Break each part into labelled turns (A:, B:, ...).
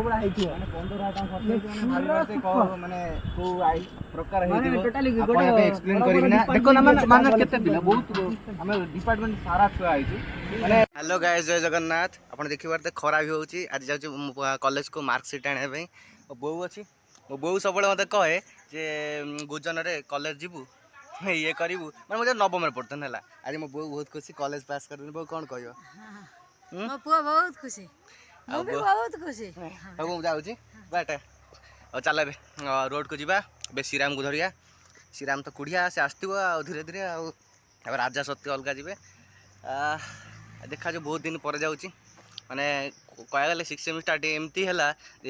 A: କୋଉଡା ହେଇଥିବ ମାନେ 15,000 ଟଙ୍କା ଖର୍ଚ୍ଚ ହେଇଛି ମାନେ କୋଉ ଆଇ ପ୍ରକାର ହେଇଥିବ ଆପଣ ଏବେ ଏକ୍ସପ୍ଲେନ୍ କରିବି ନା ଦେଖ ନା ମାନେ କେତେ ପିଲା ବହୁତ ଆମେ ଡିପାର୍ଟମେଣ୍ଟ ସାରା ଛୁଆ ହେଇଛୁ ମାନେ
B: हेलो गाइस जय जगन्नाथ ଆପଣ ଦେଖିବାରେ ଖରା ବି ହେଉଛି ଆଜି ଯାଉଛି କଲେଜକୁ ମାର୍କସିଟ୍ ଆଣିବା ପାଇଁ ମୋ ବୋଉ ଅଛି ମୋ ବୋଉ ସବୁବେଳେ ମୋତେ କହେ ଯେ ଗୁଜନରେ କଲେଜ ଯିବୁ ଇଏ କରିବୁ ମାନେ ମୁଁ ନବମରେ ପଢ଼ୁଥିଲି ହେଲା ଆଜି ମୋ ବୋଉ ବହୁତ ଖୁସି କଲେଜ ପାସ୍ କରିନି ବୋଉ କ'ଣ କହିବ
C: ମୋ ପୁଅ ବହୁତ ଖୁସି ମୁଁ ବି ବହୁତ ଖୁସି
B: ହଉ ମୁଁ ଯାଉଛି ବାଟେ ଆଉ ଚାଲ ଏବେ ରୋଡ଼କୁ ଯିବା ଏବେ ଶ୍ରୀରାମକୁ ଧରିବା ଶ୍ରୀରାମ ତ କୁଢ଼ିଆ ସେ ଆସିଥିବ ଆଉ ଧୀରେ ଧୀରେ ଆଉ ତାପରେ ରାଜା ସତ୍ୟ ଅଲଗା ଯିବେ ଦେଖାଯାଉ ବହୁତ ଦିନ ପରେ ଯାଉଛି ମାନେ କହିବାକୁ ଗଲେ 6th ସେମିଷ୍ଟାର ଏମିତି ହେଲା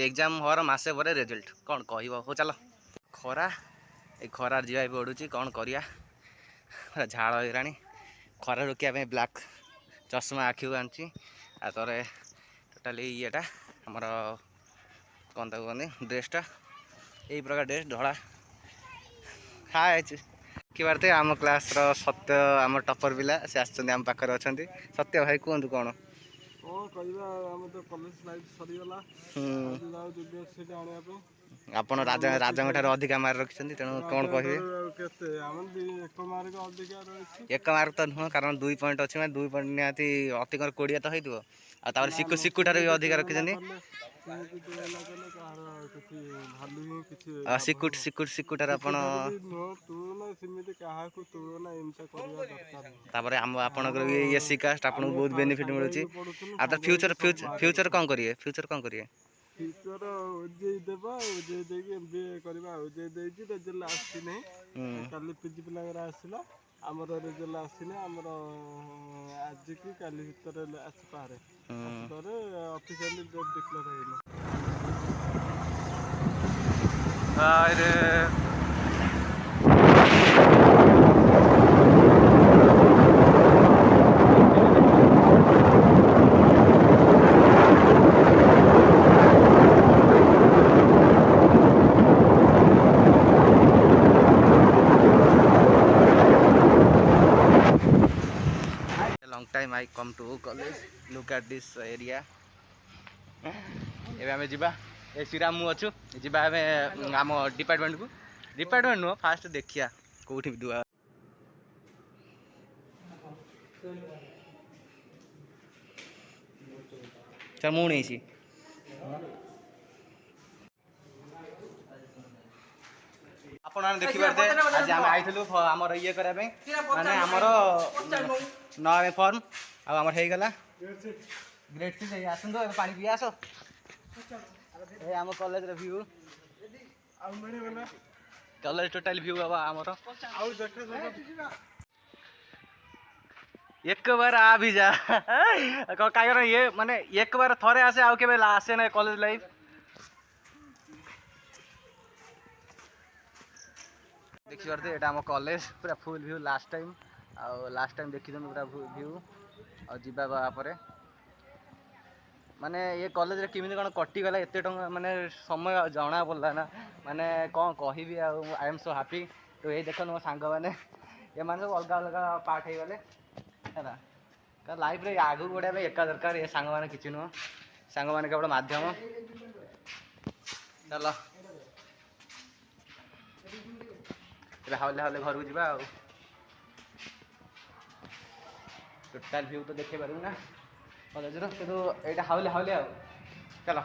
B: ଏକ୍ଜାମ୍ ହବାର ମାସେ ପରେ ରେଜଲ୍ଟ କ'ଣ କହିବ ହଉ ଚାଲ ଖରା ଏ ଖରାରେ ଯିବା ବି ପଡ଼ୁଛି କ'ଣ କରିବା ଝାଳ ହେଇଗଲାଣି ଖରା ରୋକିବା ପାଇଁ ବ୍ଲାକ୍ ଚଷମା ଆଖିକୁ ଆଣିଛି ଆଉ ତାପରେ ଟୋଟାଲି ଇଏଟା ଆମର କ'ଣ ତାକୁ କହନ୍ତି ଡ୍ରେସ୍ଟା ଏଇ ପ୍ରକାର ଡ୍ରେସ୍ ଧଳା ଦେଖିବାରେ ଆମ କ୍ଲାସ୍ର ସତ୍ୟ ଆମ ଟପର୍ ପିଲା ସେ ଆସିଛନ୍ତି ଆମ ପାଖରେ ଅଛନ୍ତି ସତ୍ୟ ଭାଇ କୁହନ୍ତୁ କ'ଣ
D: କହିବା ଆମେ ତ କଲେଜ ଲାଇଫ୍ ସରିଗଲା ସେଇଟା ଆଣିବା ପାଇଁ
B: ଆପଣ ରାଜାଙ୍କ ଠାରୁ ଅଧିକା ମାର୍କ ରଖିଛନ୍ତି ତେଣୁ କ'ଣ କହିବେ
D: କେତେ ଆମର ଏକ ମାର୍କ ଅଧିକା ରହିଛି
B: ଏକ ମାର୍କ ତ ନୁହଁ କାରଣ 2 ପଏଣ୍ଟ ଅଛି ମାନେ 2 ପଏଣ୍ଟ ନିହାତି ଅତିକର 20 ତ ହେଇଥିବ ଆଉ ତାପରେ ସିକୁ ଠାରୁ ବି ଅଧିକା ରଖିଛନ୍ତି ସିକୁ ଠାରୁ ଆପଣ ତାପରେ ଆପଣଙ୍କର ବି ଏସି କାଷ୍ଟ ଆପଣଙ୍କୁ ବହୁତ ବେନିଫିଟ୍ ମିଳୁଛି ଆଉ ତ ଫ୍ୟୁଚର କ'ଣ କରିବେ
D: ଫ୍ୟୁଚର ଓଜେଇ ଦେବା ଓଜେଇ ଦେଇକି MBA କରିବା ଓଜେଇ ଦେଇଛି ରେଜଲ୍ଟ ଆସିନାହିଁ କାଲି ପିଜି ପିଲାଙ୍କର ଆସିଲା ଆମର ରେଜଲ୍ଟ ଆସିନି ଆମର ଆଜି କି କାଲି ଭିତରେ ଆସିପାରେ ଅଫିସିଆଲି ଡେଟ୍ ଡିକ୍ଲେୟାର ହେଇନି
B: long time I come to college look at this area ଏବେ ଆମେ ଯିବା ଏ ଶ୍ରୀରାମ ମୁଁ ଅଛୁ ଯିବା ଆମେ ଆମ ଡିପାର୍ଟମେଣ୍ଟ ନୁହଁ ଫାଷ୍ଟ ଦେଖିବା କେଉଁଠି ଦୁଆ ମୁଁ ନେଇଛି ଆପଣମାନେ ଦେଖିପାରୁଥିବେ ଆଜି ଆମେ ଆଇଥିଲୁ ଆମର ଇଏ କରିବା ପାଇଁ ମାନେ ଆମର ନବା ପାଇଁ ଫର୍ମ ଆଉ ଆମର ହେଇଗଲା ଗ୍ରେଟ୍ ସିଟ୍ ଆସନ୍ତୁ ଏବେ ପାଣି ପିଇ ଆସ ଏ ଆମ କଲେଜର ଭ୍ୟୁ कॉलेज टोटल व्यू बाबा आमर एक बार आ भी जा कहीं ये माने एक बार थरे आसे आउ के आसे ना कॉलेज लाइफ देखी पारे ये आम कॉलेज पूरा फुल व्यू लास्ट टाइम देखी पूरा व्यू और जीवा पर माने ये कॉलेज रे किमिति कोन कटि गला एते टंगा माने समय जाना पड़ला ना माने कोन कहिबी आ आई एम सो हैप्पी तो ये देखो मो सांग माने ये माने सब अलग अलग पार्ट हे गले हैना का लाइफ रे आगु गोडा पे एका दरकार ये सांग माने किछि नो सांग माने केवल माध्यम चलो ए हावले हावले घर को जीवा टोटल व्यू तो देखे पारू ना कॉलेज रो तो एटा हावले हावले चलो।